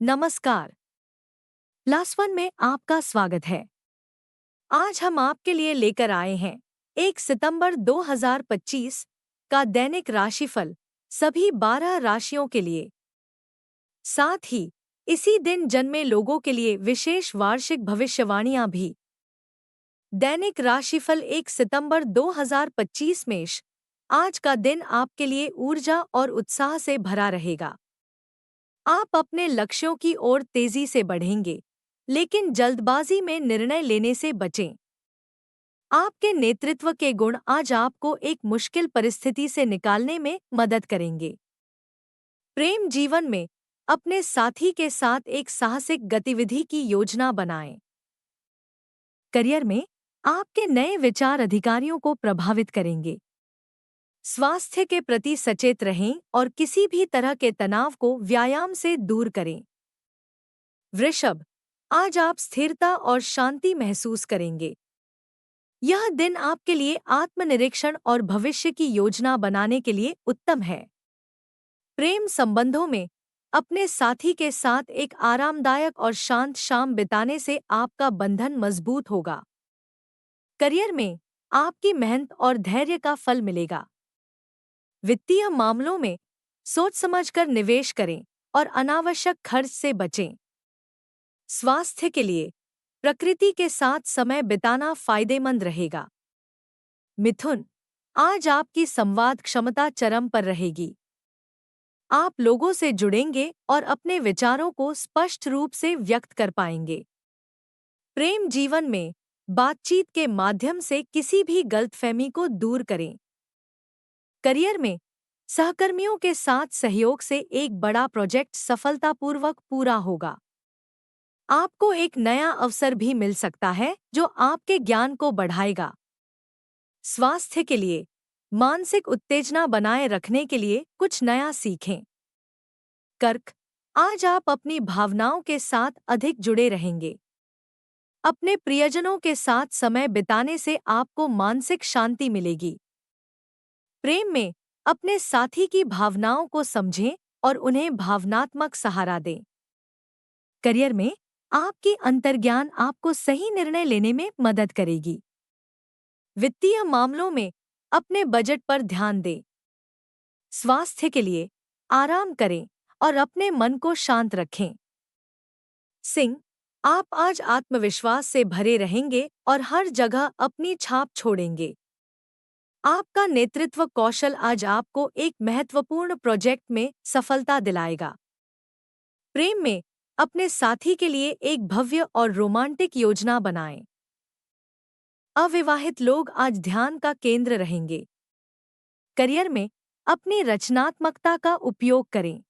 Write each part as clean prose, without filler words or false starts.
नमस्कार। Plus one में आपका स्वागत है। आज हम आपके लिए लेकर आए हैं 1 सितंबर 2025 का दैनिक राशिफल सभी 12 राशियों के लिए। साथ ही इसी दिन जन्मे लोगों के लिए विशेष वार्षिक भविष्यवाणियां भी। दैनिक राशिफल 1 सितंबर 2025 मेष। आज का दिन आपके लिए ऊर्जा और उत्साह से भरा रहेगा। आप अपने लक्ष्यों की ओर तेजी से बढ़ेंगे, लेकिन जल्दबाजी में निर्णय लेने से बचें। आपके नेतृत्व के गुण आज आपको एक मुश्किल परिस्थिति से निकालने में मदद करेंगे। प्रेम जीवन में अपने साथी के साथ एक साहसिक गतिविधि की योजना बनाएं। करियर में आपके नए विचार अधिकारियों को प्रभावित करेंगे। स्वास्थ्य के प्रति सचेत रहें और किसी भी तरह के तनाव को व्यायाम से दूर करें। वृषभ, आज आप स्थिरता और शांति महसूस करेंगे। यह दिन आपके लिए आत्मनिरीक्षण और भविष्य की योजना बनाने के लिए उत्तम है। प्रेम संबंधों में अपने साथी के साथ एक आरामदायक और शांत शाम बिताने से आपका बंधन मजबूत होगा। करियर में आपकी मेहनत और धैर्य का फल मिलेगा। वित्तीय मामलों में सोच समझकर निवेश करें और अनावश्यक खर्च से बचें। स्वास्थ्य के लिए प्रकृति के साथ समय बिताना फायदेमंद रहेगा। मिथुन, आज आपकी संवाद क्षमता चरम पर रहेगी। आप लोगों से जुड़ेंगे और अपने विचारों को स्पष्ट रूप से व्यक्त कर पाएंगे। प्रेम जीवन में बातचीत के माध्यम से किसी भी गलतफहमी को दूर करें। करियर में सहकर्मियों के साथ सहयोग से एक बड़ा प्रोजेक्ट सफलतापूर्वक पूरा होगा। आपको एक नया अवसर भी मिल सकता है जो आपके ज्ञान को बढ़ाएगा। स्वास्थ्य के लिए मानसिक उत्तेजना बनाए रखने के लिए कुछ नया सीखें। कर्क, आज आप अपनी भावनाओं के साथ अधिक जुड़े रहेंगे। अपने प्रियजनों के साथ समय बिताने से आपको मानसिक शांति मिलेगी। प्रेम में अपने साथी की भावनाओं को समझें और उन्हें भावनात्मक सहारा दें। करियर में आपकी अंतर्ज्ञान आपको सही निर्णय लेने में मदद करेगी। वित्तीय मामलों में अपने बजट पर ध्यान दें। स्वास्थ्य के लिए आराम करें और अपने मन को शांत रखें। सिंह, आप आज आत्मविश्वास से भरे रहेंगे और हर जगह अपनी छाप छोड़ेंगे। आपका नेतृत्व कौशल आज आपको एक महत्वपूर्ण प्रोजेक्ट में सफलता दिलाएगा। प्रेम में अपने साथी के लिए एक भव्य और रोमांटिक योजना बनाएं। अविवाहित लोग आज ध्यान का केंद्र रहेंगे। करियर में अपनी रचनात्मकता का उपयोग करें।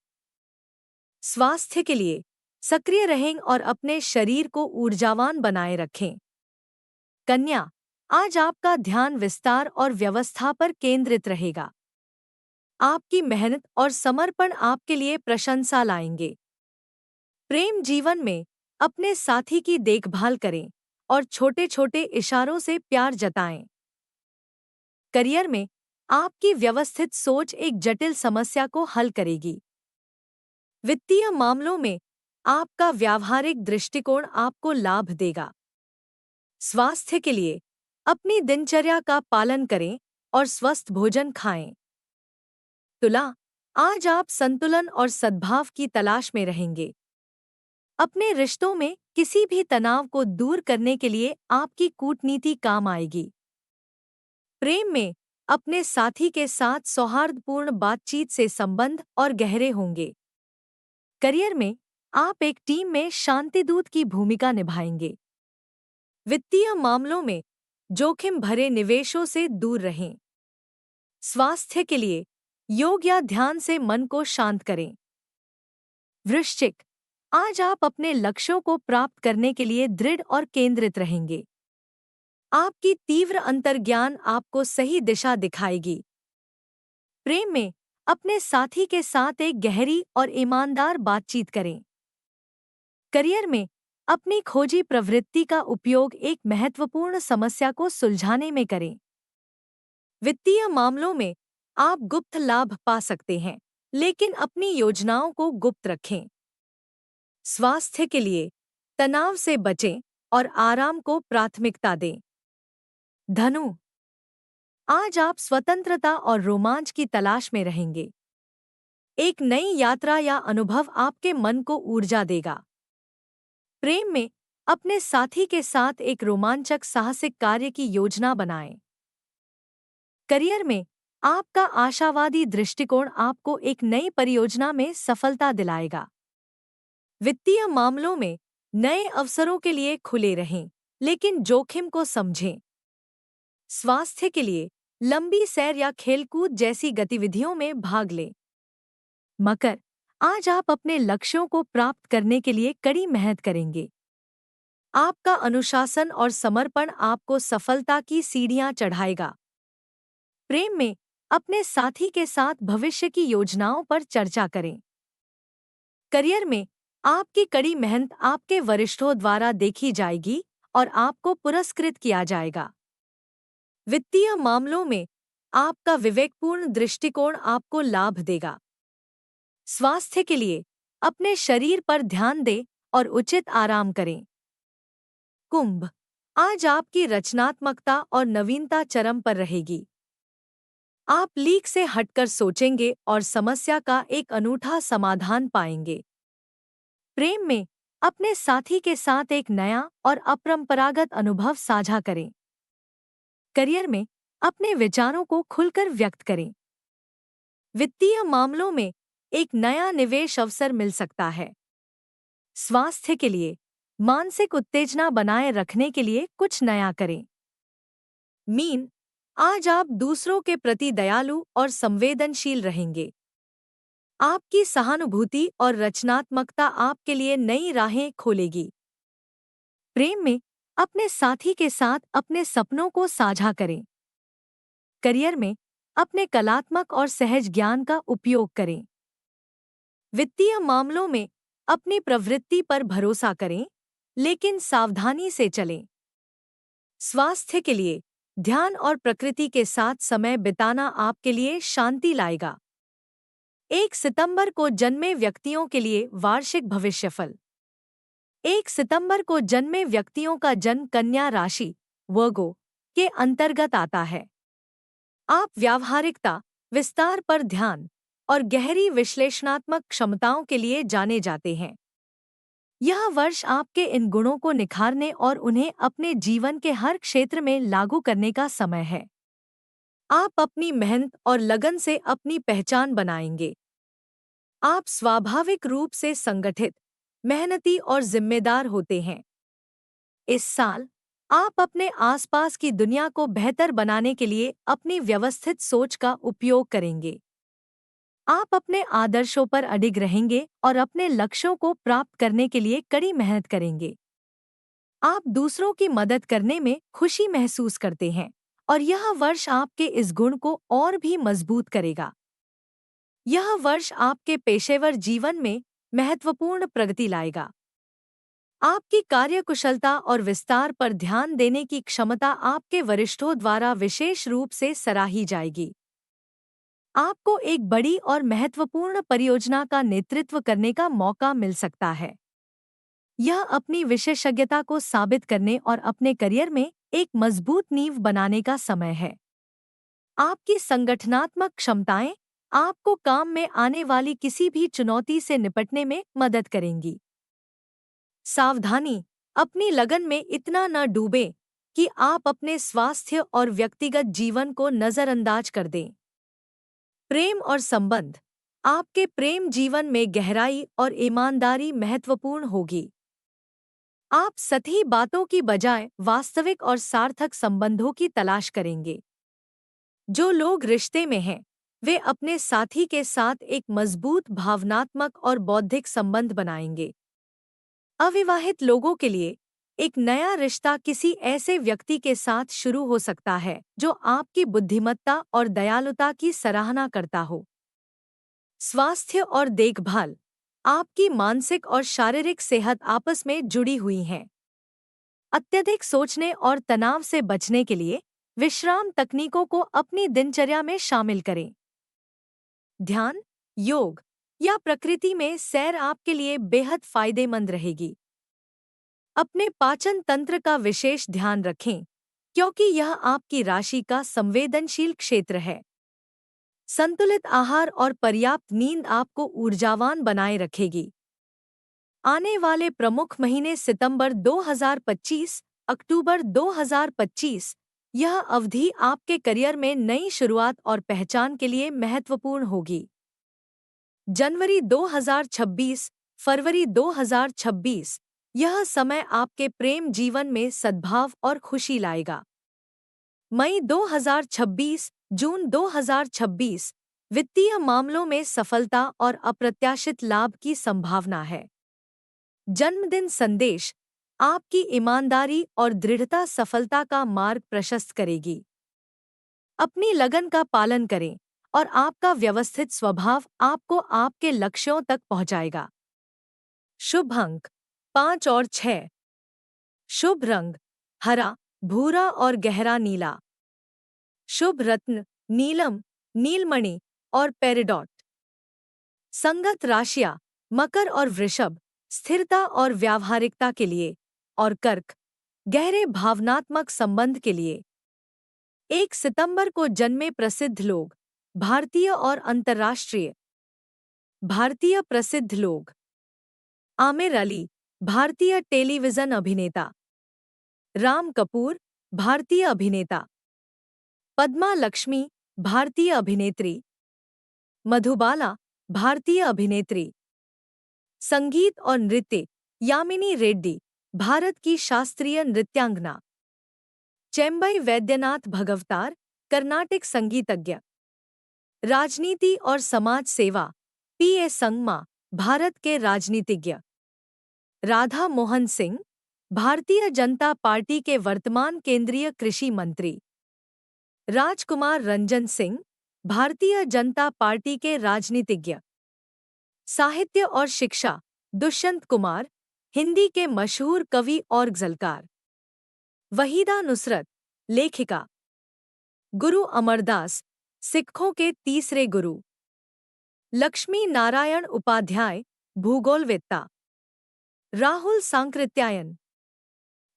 स्वास्थ्य के लिए सक्रिय रहें और अपने शरीर को ऊर्जावान बनाए रखें। कन्या, आज आपका ध्यान विस्तार और व्यवस्था पर केंद्रित रहेगा। आपकी मेहनत और समर्पण आपके लिए प्रशंसा लाएंगे। प्रेम जीवन में अपने साथी की देखभाल करें और छोटे-छोटे इशारों से प्यार जताएं। करियर में आपकी व्यवस्थित सोच एक जटिल समस्या को हल करेगी। वित्तीय मामलों में आपका व्यावहारिक दृष्टिकोण आपको लाभ देगा। स्वास्थ्य के लिए अपनी दिनचर्या का पालन करें और स्वस्थ भोजन खाएं। तुला, आज आप संतुलन और सद्भाव की तलाश में रहेंगे। अपने रिश्तों में किसी भी तनाव को दूर करने के लिए आपकी कूटनीति काम आएगी। प्रेम में अपने साथी के साथ सौहार्दपूर्ण बातचीत से संबंध और गहरे होंगे। करियर में आप एक टीम में शांतिदूत की भूमिका निभाएंगे। वित्तीय मामलों में जोखिम भरे निवेशों से दूर रहें। स्वास्थ्य के लिए योग या ध्यान से मन को शांत करें। वृश्चिक, आज आप अपने लक्ष्यों को प्राप्त करने के लिए दृढ़ और केंद्रित रहेंगे। आपकी तीव्र अंतर्ज्ञान आपको सही दिशा दिखाएगी। प्रेम में अपने साथी के साथ एक गहरी और ईमानदार बातचीत करें। करियर में अपनी खोजी प्रवृत्ति का उपयोग एक महत्वपूर्ण समस्या को सुलझाने में करें। वित्तीय मामलों में आप गुप्त लाभ पा सकते हैं, लेकिन अपनी योजनाओं को गुप्त रखें। स्वास्थ्य के लिए तनाव से बचें और आराम को प्राथमिकता दें। धनु, आज आप स्वतंत्रता और रोमांच की तलाश में रहेंगे। एक नई यात्रा या अनुभव आपके मन को ऊर्जा देगा। प्रेम में अपने साथी के साथ एक रोमांचक साहसिक कार्य की योजना बनाएं। करियर में आपका आशावादी दृष्टिकोण आपको एक नई परियोजना में सफलता दिलाएगा। वित्तीय मामलों में नए अवसरों के लिए खुले रहें, लेकिन जोखिम को समझें। स्वास्थ्य के लिए लंबी सैर या खेलकूद जैसी गतिविधियों में भाग लें। मकर, आज आप अपने लक्ष्यों को प्राप्त करने के लिए कड़ी मेहनत करेंगे। आपका अनुशासन और समर्पण आपको सफलता की सीढ़ियां चढ़ाएगा। प्रेम में अपने साथी के साथ भविष्य की योजनाओं पर चर्चा करें। करियर में आपकी कड़ी मेहनत आपके वरिष्ठों द्वारा देखी जाएगी और आपको पुरस्कृत किया जाएगा। वित्तीय मामलों में आपका विवेकपूर्ण दृष्टिकोण आपको लाभ देगा। स्वास्थ्य के लिए अपने शरीर पर ध्यान दें और उचित आराम करें। कुंभ, आज आपकी रचनात्मकता और नवीनता चरम पर रहेगी। आप लीक से हटकर सोचेंगे और समस्या का एक अनूठा समाधान पाएंगे। प्रेम में अपने साथी के साथ एक नया और अपरंपरागत अनुभव साझा करें। करियर में अपने विचारों को खुलकर व्यक्त करें। वित्तीय मामलों में एक नया निवेश अवसर मिल सकता है। स्वास्थ्य के लिए मानसिक उत्तेजना बनाए रखने के लिए कुछ नया करें। मीन, आज आप दूसरों के प्रति दयालु और संवेदनशील रहेंगे। आपकी सहानुभूति और रचनात्मकता आपके लिए नई राहें खोलेगी। प्रेम में अपने साथी के साथ अपने सपनों को साझा करें। करियर में अपने कलात्मक और सहज ज्ञान का उपयोग करें। वित्तीय मामलों में अपनी प्रवृत्ति पर भरोसा करें, लेकिन सावधानी से चलें। स्वास्थ्य के लिए ध्यान और प्रकृति के साथ समय बिताना आपके लिए शांति लाएगा। 1 सितंबर को जन्मे व्यक्तियों के लिए वार्षिक भविष्यफल। 1 सितंबर को जन्मे व्यक्तियों का जन्म कन्या राशि वर्गो के अंतर्गत आता है। आप व्यावहारिकता, विस्तार पर ध्यान और गहरी विश्लेषणात्मक क्षमताओं के लिए जाने जाते हैं। यह वर्ष आपके इन गुणों को निखारने और उन्हें अपने जीवन के हर क्षेत्र में लागू करने का समय है। आप अपनी मेहनत और लगन से अपनी पहचान बनाएंगे। आप स्वाभाविक रूप से संगठित, मेहनती और जिम्मेदार होते हैं। इस साल आप अपने आसपास की दुनिया को बेहतर बनाने के लिए अपनी व्यवस्थित सोच का उपयोग करेंगे। आप अपने आदर्शों पर अडिग रहेंगे और अपने लक्ष्यों को प्राप्त करने के लिए कड़ी मेहनत करेंगे। आप दूसरों की मदद करने में खुशी महसूस करते हैं और यह वर्ष आपके इस गुण को और भी मजबूत करेगा। यह वर्ष आपके पेशेवर जीवन में महत्वपूर्ण प्रगति लाएगा। आपकी कार्यकुशलता और विस्तार पर ध्यान देने की क्षमता आपके वरिष्ठों द्वारा विशेष रूप से सराही जाएगी। आपको एक बड़ी और महत्वपूर्ण परियोजना का नेतृत्व करने का मौका मिल सकता है। यह अपनी विशेषज्ञता को साबित करने और अपने करियर में एक मजबूत नींव बनाने का समय है। आपकी संगठनात्मक क्षमताएं आपको काम में आने वाली किसी भी चुनौती से निपटने में मदद करेंगी। सावधानी, अपनी लगन में इतना न डूबें कि आप अपने स्वास्थ्य और व्यक्तिगत जीवन को नजरअंदाज कर दें। प्रेम और संबंध, आपके प्रेम जीवन में गहराई और ईमानदारी महत्वपूर्ण होगी। आप सतही बातों की बजाय वास्तविक और सार्थक संबंधों की तलाश करेंगे। जो लोग रिश्ते में हैं, वे अपने साथी के साथ एक मजबूत भावनात्मक और बौद्धिक संबंध बनाएंगे। अविवाहित लोगों के लिए एक नया रिश्ता किसी ऐसे व्यक्ति के साथ शुरू हो सकता है जो आपकी बुद्धिमत्ता और दयालुता की सराहना करता हो। स्वास्थ्य और देखभाल, आपकी मानसिक और शारीरिक सेहत आपस में जुड़ी हुई हैं। अत्यधिक सोचने और तनाव से बचने के लिए विश्राम तकनीकों को अपनी दिनचर्या में शामिल करें। ध्यान, योग या प्रकृति में सैर आपके लिए बेहद फायदेमंद रहेगी। अपने पाचन तंत्र का विशेष ध्यान रखें, क्योंकि यह आपकी राशि का संवेदनशील क्षेत्र है। संतुलित आहार और पर्याप्त नींद आपको ऊर्जावान बनाए रखेगी। आने वाले प्रमुख महीने सितंबर 2025, अक्टूबर 2025, यह अवधि आपके करियर में नई शुरुआत और पहचान के लिए महत्वपूर्ण होगी। जनवरी 2026, फरवरी 2026, यह समय आपके प्रेम जीवन में सद्भाव और खुशी लाएगा। मई 2026, जून 2026, वित्तीय मामलों में सफलता और अप्रत्याशित लाभ की संभावना है। जन्मदिन संदेश, आपकी ईमानदारी और दृढ़ता सफलता का मार्ग प्रशस्त करेगी। अपनी लगन का पालन करें और आपका व्यवस्थित स्वभाव आपको आपके लक्ष्यों तक पहुंचाएगा। शुभ अंक 5 और 6। शुभ रंग हरा, भूरा और गहरा नीला। शुभ रत्न नीलम, नीलमणि और पेरिडॉट। संगत राशियां मकर और वृषभ, स्थिरता और व्यावहारिकता के लिए, और कर्क, गहरे भावनात्मक संबंध के लिए। 1 सितंबर को जन्मे प्रसिद्ध लोग, भारतीय और अंतर्राष्ट्रीय। भारतीय प्रसिद्ध लोग: आमिर अली, भारतीय टेलीविजन अभिनेता। राम कपूर, भारतीय अभिनेता। पद्मा लक्ष्मी, भारतीय अभिनेत्री। मधुबाला, भारतीय अभिनेत्री। संगीत और नृत्य: यामिनी रेड्डी, भारत की शास्त्रीय नृत्यांगना। चेम्बई वैद्यनाथ भगवतार, कर्नाटिक संगीतज्ञ। राजनीति और समाज सेवा: पी.ए. संगमा, भारत के राजनीतिज्ञ। राधा मोहन सिंह, भारतीय जनता पार्टी के वर्तमान केंद्रीय कृषि मंत्री। राजकुमार रंजन सिंह, भारतीय जनता पार्टी के राजनीतिज्ञ। साहित्य और शिक्षा: दुष्यंत कुमार, हिंदी के मशहूर कवि और गज़लकार। वहीदा नुसरत, लेखिका। गुरु अमरदास, सिखों के तीसरे गुरु। लक्ष्मी नारायण उपाध्याय, भूगोलवेत्ता। राहुल सांकृत्यायन,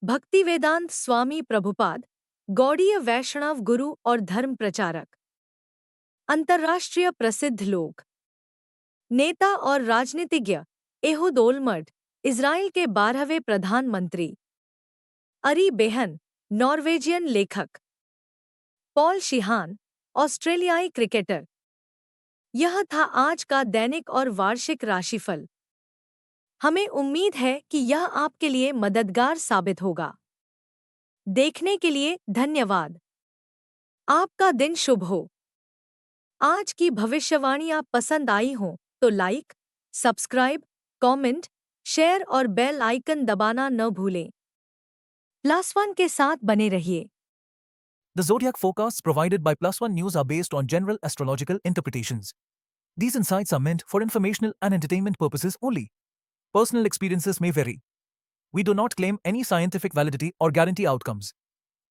भक्तिवेदांत स्वामी प्रभुपाद, गौड़ीय वैष्णव गुरु और धर्म प्रचारक। अंतर्राष्ट्रीय प्रसिद्ध लोग: नेता और राजनीतिज्ञ एहुद ओलमर्ट, इज़राइल के 12वें प्रधानमंत्री। अरी बेहन, नॉर्वेजियन लेखक। पॉल शिहान, ऑस्ट्रेलियाई क्रिकेटर। यह था आज का दैनिक और वार्षिक राशिफल। हमें उम्मीद है कि यह आपके लिए मददगार साबित होगा। देखने के लिए धन्यवाद। आपका दिन शुभ हो। आज की भविष्यवाणियां पसंद आई हों तो लाइक, सब्सक्राइब, कमेंट, शेयर और बेल आइकन दबाना न भूलें। +1 के साथ बने रहिए। The zodiac forecasts provided by Plus One News are based on general astrological interpretations. These insights are meant for informational and entertainment purposes only. Personal experiences may vary. We do not claim any scientific validity or guarantee outcomes.